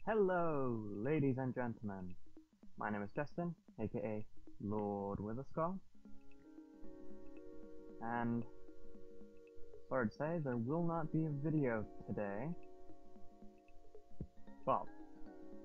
Hello, ladies and gentlemen. My name is Justin, aka Lord with a Skull. And sorry to say, there will not be a video today. Well,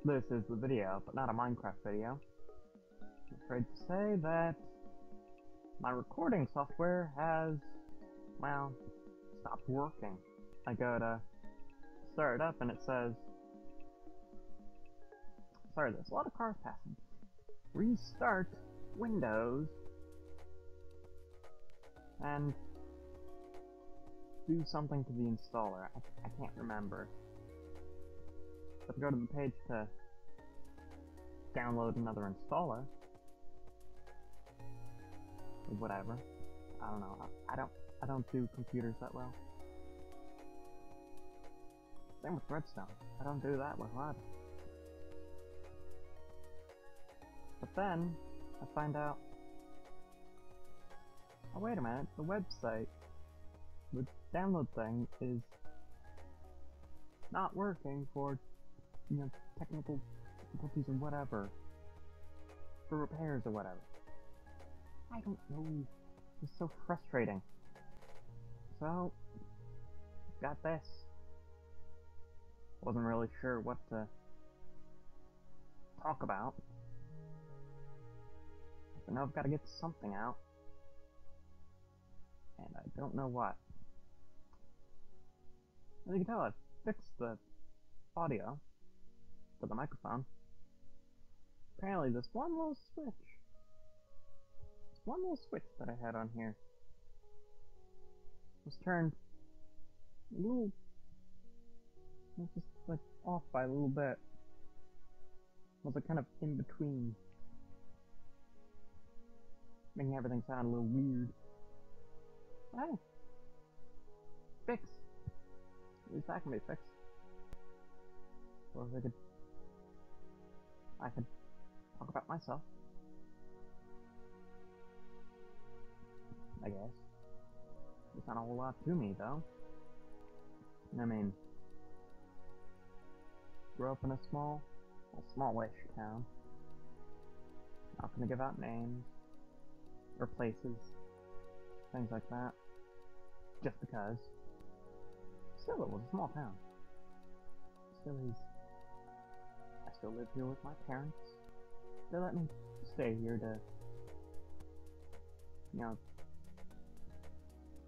this is the video, but not a Minecraft video. I'm afraid to say that my recording software has, well, stopped working. I go to start it up and it says, sorry, there's a lot of cars passing. Restart Windows and do something to the installer. I can't remember. But go to the page to download another installer. Whatever. I don't know. I don't do computers that well. Same with Redstone. I don't do that well either. But then I find out, oh wait a minute, the website, the download thing is not working for, technical difficulties or whatever, for repairs or whatever. I don't know, it's so frustrating. So, got this. Wasn't really sure what to talk about. But now I've got to get something out. And I don't know what. As you can tell, I've fixed the audio for the microphone. Apparently this one little switch that I had on here was turned a little, just like off by a little bit. Was like kind of in between, making everything sound a little weird. Hey, fix. At least that can be fixed. Or if I could talk about myself, I guess. There's not a whole lot to me, though. I mean, grew up in a smallish town. Not gonna give out names, or places, things like that, just because. Still, it was a small town. Still is. I still live here with my parents. They let me stay here to,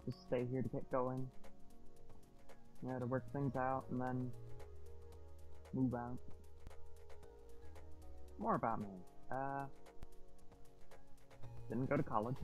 just stay here to get going. To work things out and then move out. More about me. Didn't go to college.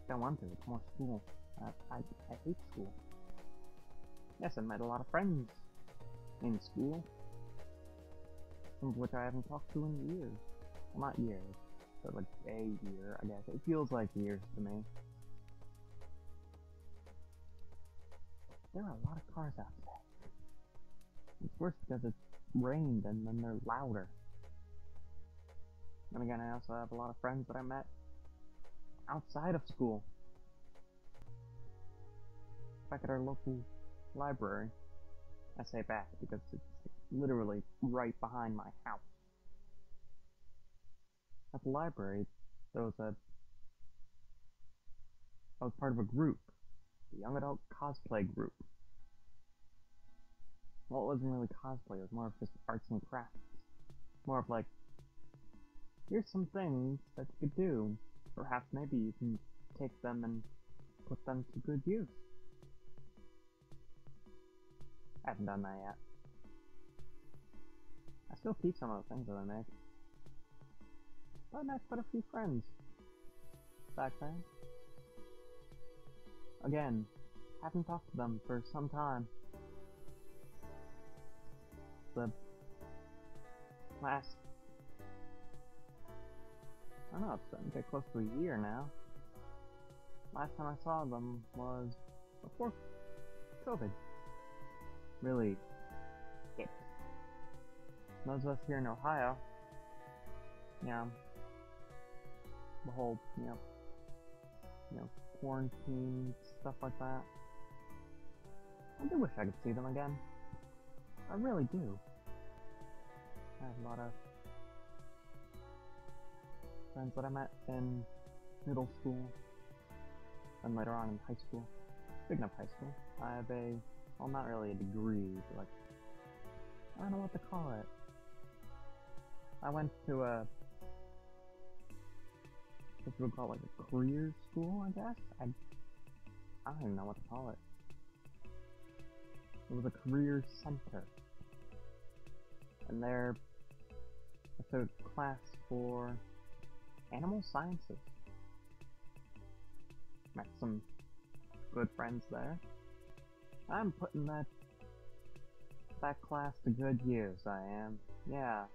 Don't want to. It's more school. I hate school. Yes, I met a lot of friends in school, some of which I haven't talked to in years. Well, not years, but like a year, I guess. It feels like years to me. There are a lot of cars outside. It's worse because it's rained and then they're louder. And again, I also have a lot of friends that I met outside of school. Back at our local library. I say back because it's literally right behind my house. At the library, I was part of a group, a young adult cosplay group. Well, it wasn't really cosplay, it was more of just arts and crafts. More of like, here's some things that you could do. Perhaps maybe you can take them and put them to good use. I haven't done that yet. I still keep some of the things that I make. But I met quite a few friends back then. Again, haven't talked to them for some time. The last, I don't know, it's starting to get close to a year now. Last time I saw them was before COVID really hit. Those of us here in Ohio, the whole, quarantine, stuff like that. I do wish I could see them again. I really do. I have a lot of friends that I met in middle school and later on in high school. Speaking of high school, I have a, well, not really a degree, but like, I don't know what to call it. I went to a, what you would call it, like a career school, I guess? I don't even know what to call it. It was a career center. And there, it's a class for animal sciences. Met some good friends there. I'm putting that class to good use, I am. Yeah.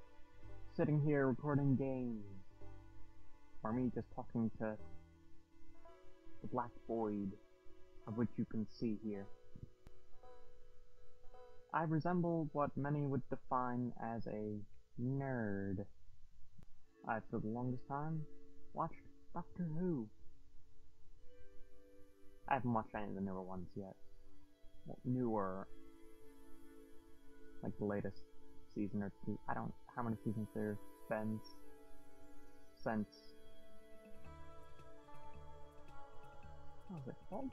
Sitting here recording games. Or me just talking to the black void, of which you can see here. I resemble what many would define as a nerd. I, for the longest time, watched Doctor Who. I haven't watched any of the newer ones yet. Well, newer, like the latest season or two. I don't know how many seasons there's been since. What was it called?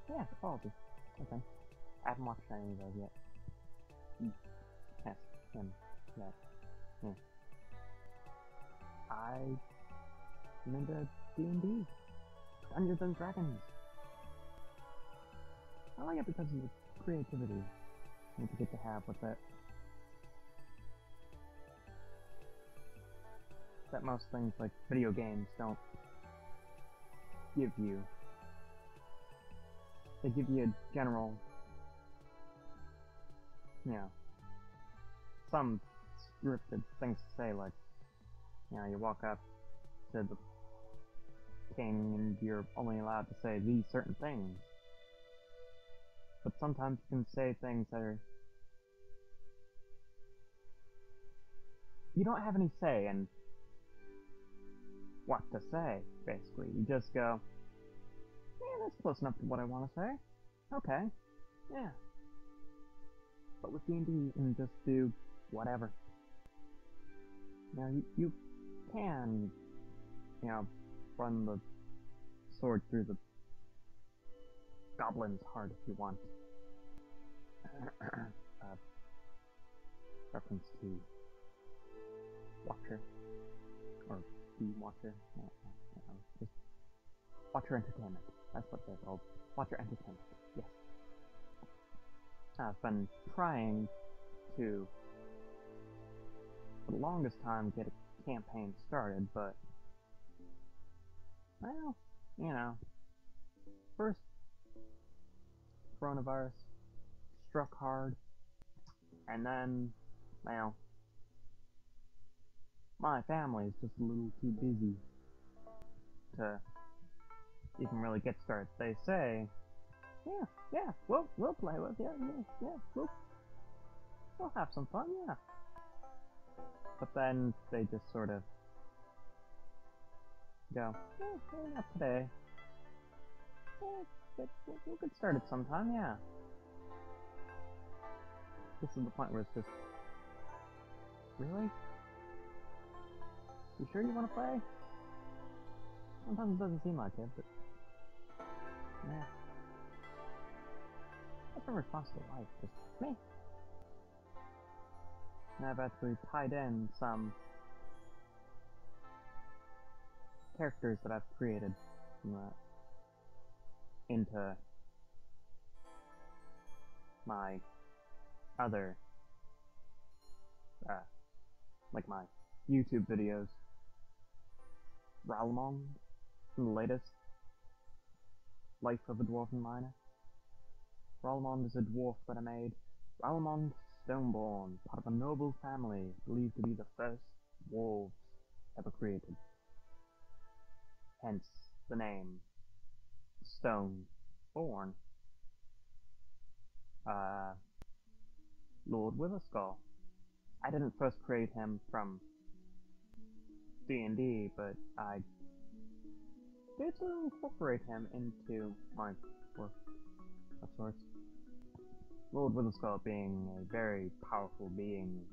Yeah, Capaldi. Okay. I haven't watched any of those yet. Yes, him. Yes. Yeah. I'm into DnD. Dungeons and Dragons. I like it because of the creativity you get to have with it. That most things like video games don't give you. They give you a general, you know, some scripted things to say, like, you know, you walk up to the king and you're only allowed to say these certain things. But sometimes you can say things that are... You don't have any say in what to say, basically. You just go, yeah, that's close enough to what I want to say. Okay, yeah. But with D&D, you can just do whatever. Now, you can, you know, run the sword through the goblin's heart if you want. Reference to Watcher, or the Watcher, just Watcher Entertainment, that's what they're called, Watcher Entertainment, yes. I've been trying to, for the longest time, get a campaign started, but, well, you know, first, coronavirus struck hard, and then, well, my family is just a little too busy to even really get started. They say, yeah, we'll play with you, yeah, we'll have some fun, yeah. But then they just sort of go, not today. We'll get started sometime, yeah. This is the point where it's just, really? You sure you want to play? Sometimes it doesn't seem like it, but... Nah. That's a responsible life, just me. And I've actually tied in some characters that I've created into my other, like my YouTube videos. Ralamond, from the latest Life of a Dwarven Miner. Ralamond is a dwarf that I made. Ralamond Stoneborn, part of a noble family, believed to be the first wolves ever created. Hence the name Stoneborn. Lord Witherskull. I didn't first create him from D&D, but I did incorporate him into my work of sorts. Lord Witherskull being a very powerful being,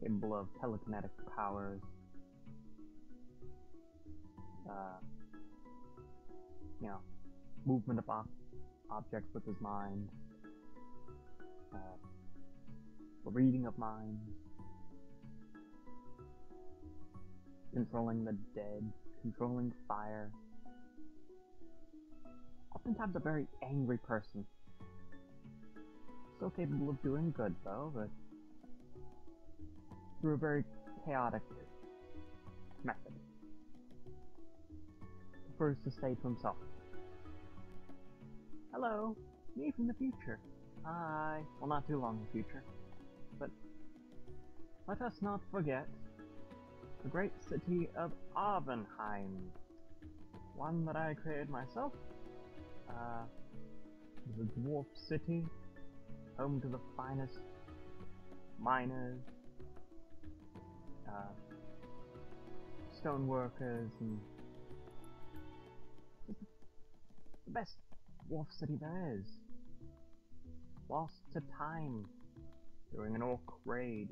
capable of telekinetic powers, you know, movement of objects with his mind, reading of minds, controlling the dead, controlling fire. Oftentimes a very angry person. Still capable of doing good, though, but through a very chaotic method. Prefers to stay to himself. Hello, me from the future. Hi. Well, not too long in the future. But let us not forget the great city of Arvenheim. One that I created myself. The dwarf city, home to the finest miners, stoneworkers, and the best dwarf city there is. Lost to time during an orc raid.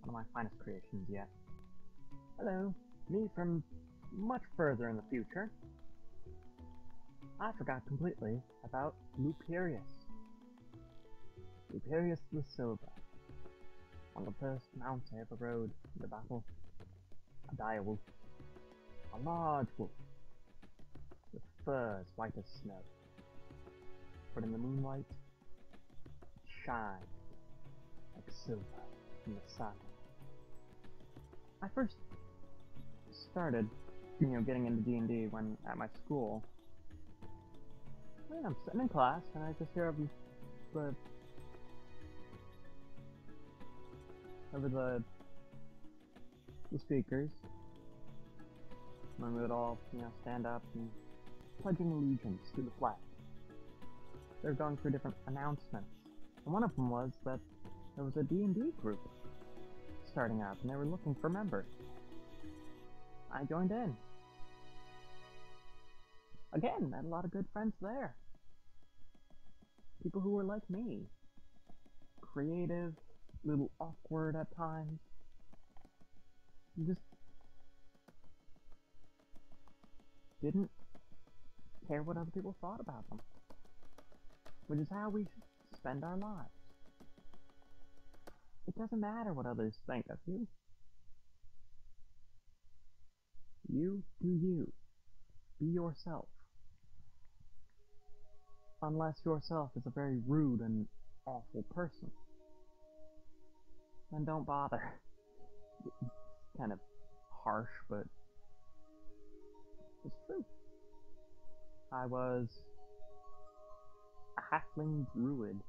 One of my finest creations yet. Hello, me from much further in the future. I forgot completely about Luperius. Luperius the Silver. On the first mounts I ever rode in the battle. A dire wolf. A large wolf. With fur as white as snow. But in the moonlight, it shines like silver in the sun. I first started, getting into D&D when at my school. I'm sitting in class and I just hear over the speakers, when we would all, stand up and pledging allegiance to the flag. They're going through different announcements, and one of them was that there was a D&D group starting up, and they were looking for members. I joined in. Again, I had a lot of good friends there. People who were like me. Creative, a little awkward at times. You just didn't care what other people thought about them. Which is how we should spend our lives. It doesn't matter what others think of you. You do you. Be yourself. Unless yourself is a very rude and awful person. Then don't bother. It's kind of harsh, but it's true. I was a halfling druid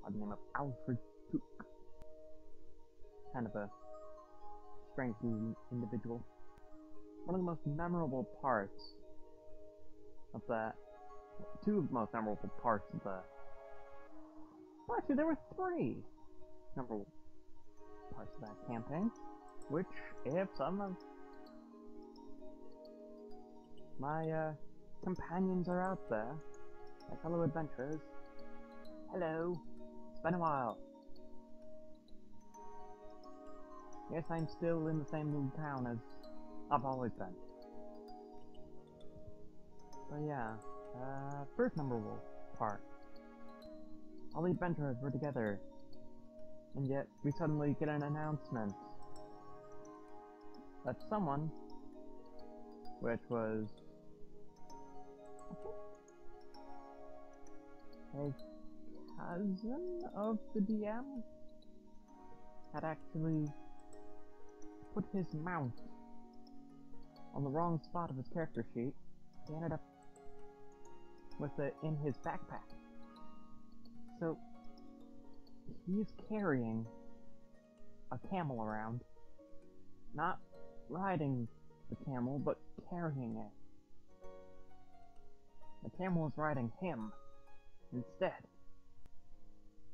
by the name of Alfred Took. Kind of a strange individual. One of the most memorable parts of that, two of the most memorable parts of the, well, actually there were three memorable parts of that campaign, which, if some of my companions are out there, my fellow adventurers, hello, it's been a while. Yes, I'm still in the same little town as I've always been. But yeah, first memorable part. All the adventurers were together, and yet we suddenly get an announcement that someone, which was a cousin of the DM, had actually put his mount on the wrong spot of his character sheet. He ended up with it in his backpack. So he's carrying a camel around, not riding the camel, but carrying it. The camel is riding him instead.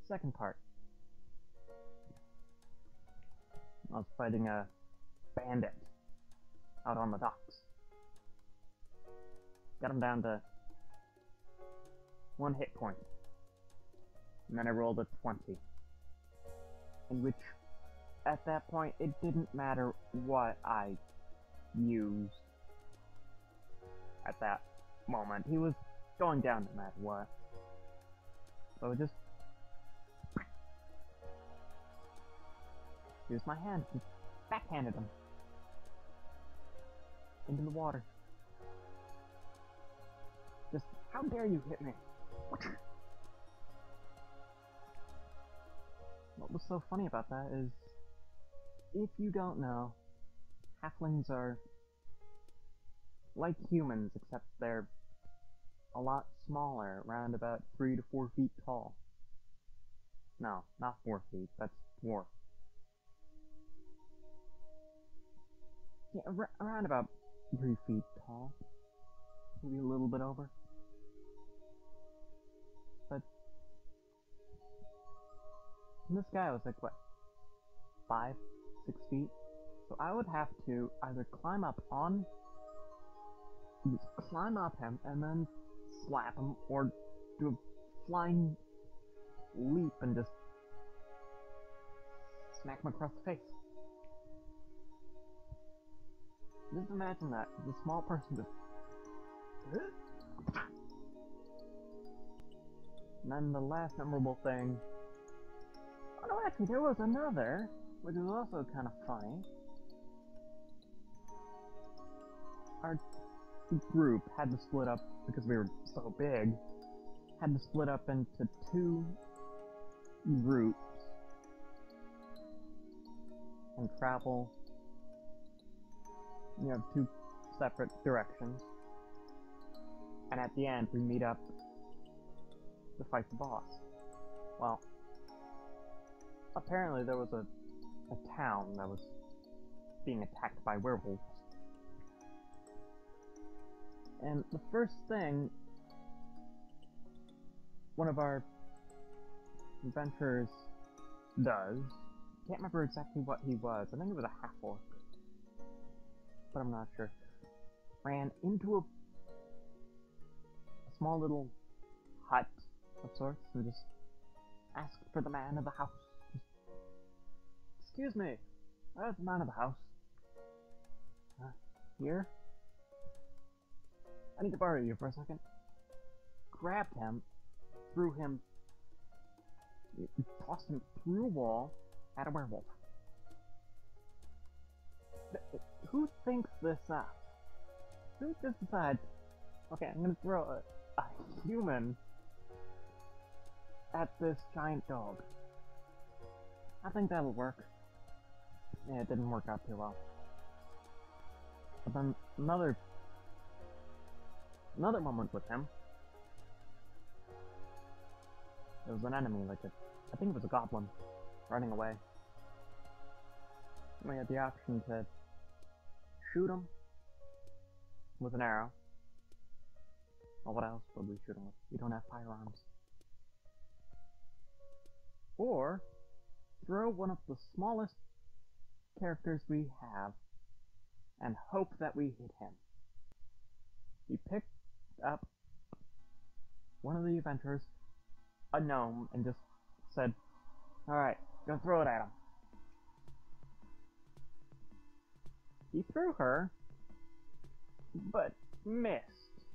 Second part. I was fighting a bandit out on the docks. Got him down to 1 hit point. And then I rolled a 20. in which, at that point, it didn't matter what I used at that moment. He was going down no matter what. So I just used my hand and backhanded him into the water. Just, how dare you hit me? What was so funny about that is, if you don't know, halflings are like humans, except they're a lot smaller, around about 3 to 4 feet tall. No, not 4 feet, that's dwarf. Yeah, around about 3 feet tall. Maybe a little bit over. But this guy was like, what, 5, 6 feet? So I would have to either climb up him and then slap him, or do a flying leap and just smack him across the face. Just imagine that, the small person just... And then the last memorable thing... Oh no, actually there was another, which was also kind of funny. Our group had to split up, because we were so big, had to split up into 2 groups and travel, 2 separate directions. And at the end, we meet up to fight the boss. Well, apparently there was a town that was being attacked by werewolves. And the first thing one of our adventurers does, can't remember exactly what he was, I think it was a half-orc, but I'm not sure, ran into a small little hut of sorts, and just asked for the man of the house. Excuse me, where's the man of the house? Here? I need to borrow you for a second. Grabbed him, threw him, tossed him through a wall at a werewolf. Who thinks this up? Who just decides, okay, I'm gonna throw a human at this giant dog? I think that'll work. Yeah, it didn't work out too well. But then another moment with him. There was an enemy, I think it was a goblin, running away. We had the option to shoot him with an arrow. Well, what else would we shoot him with? We don't have firearms. Or throw one of the smallest characters we have and hope that we hit him. He picked up one of the adventurers, a gnome, and just said, "Alright, gonna throw it at him." He threw her, but missed,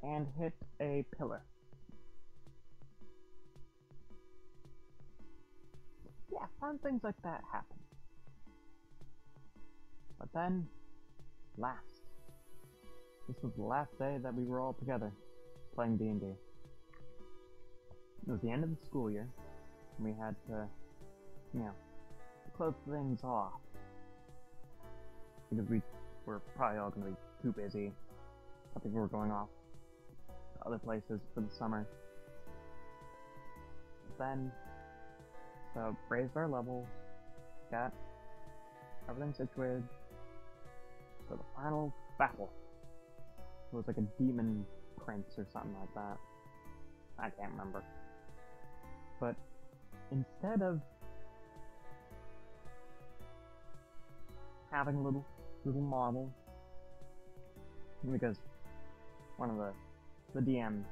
and hit a pillar. Yeah, fun things like that happen. But then, this was the last day that we were all together, playing D&D. It was the end of the school year, and we had to, close things off. Because we were probably all going to be too busy. I think we were going off to other places for the summer. Then, so raised our level, got everything situated for the final battle. It was like a demon prince or something like that. I can't remember. But instead of having a little model, because one of the DM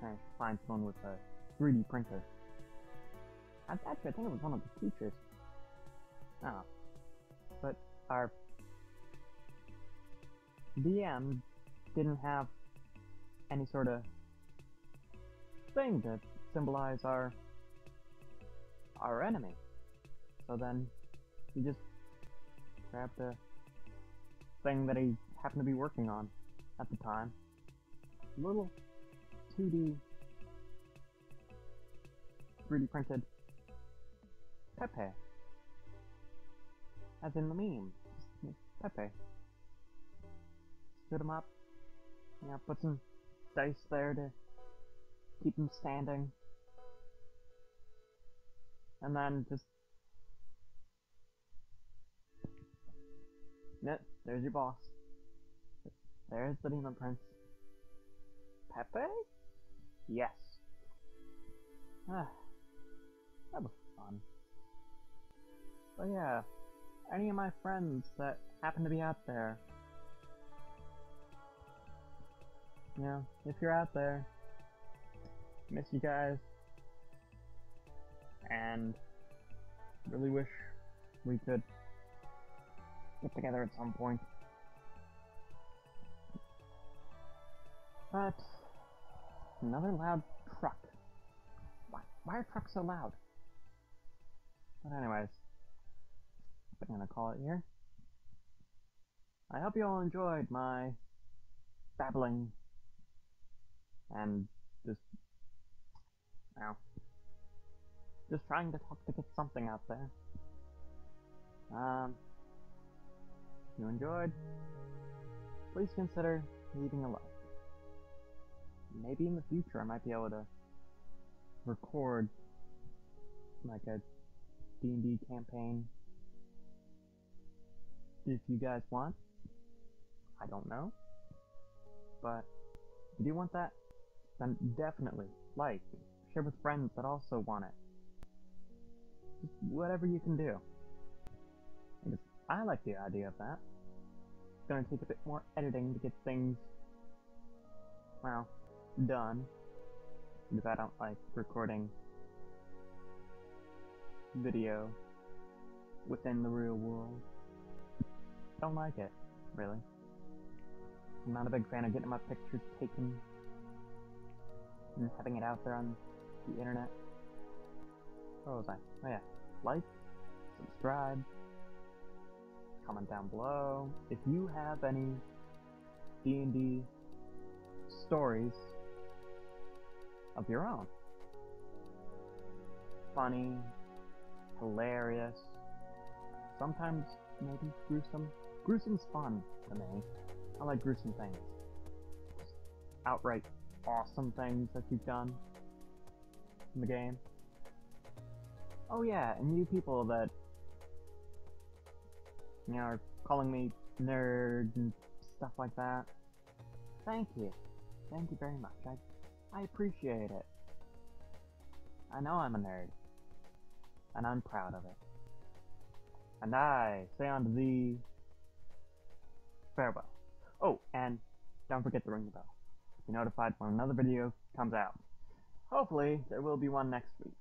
managed to find someone with a 3D printer, Actually, I think it was one of the teachers. Oh. But our DM didn't have any sort of thing to symbolize our enemy. So then he just grabbed a thing that he happened to be working on at the time. A little 2D 3D printed Pepe. As in the meme. Just Pepe. Stood him up. Yeah, put some dice there to keep him standing. And then just... Yep, there's your boss. There's the Demon Prince. Pepe? Yes. Ah, that was fun. But yeah, any of my friends that happen to be out there, you know, if you're out there, miss you guys, and really wish we could get together at some point. But another loud truck. Why are trucks so loud? But anyways, I'm gonna call it here. I hope you all enjoyed my babbling and just, you know, just trying to talk to get something out there. If you enjoyed, please consider leaving a like. Maybe in the future I might be able to record like a D&D campaign if you guys want. I don't know, but if you do want that, then definitely like, share with friends that also want it. Just whatever you can do. Because I like the idea of that. It's gonna take a bit more editing to get things, well, done. Because I don't like recording video within the real world. Don't like it, really. I'm not a big fan of getting my pictures taken and having it out there on the internet. Where was I? Oh yeah. Like, subscribe, comment down below. If you have any D&D stories of your own. Funny, hilarious, sometimes maybe gruesome. Gruesome's fun to me. I like gruesome things. Just outright awesome things that you've done in the game. Oh yeah, and you people that, you know, are calling me nerd and stuff like that. Thank you. Thank you very much. I appreciate it. I know I'm a nerd. And I'm proud of it. And I say unto thee, farewell. Oh, and don't forget to ring the bell. Be notified when another video comes out. Hopefully, there will be one next week.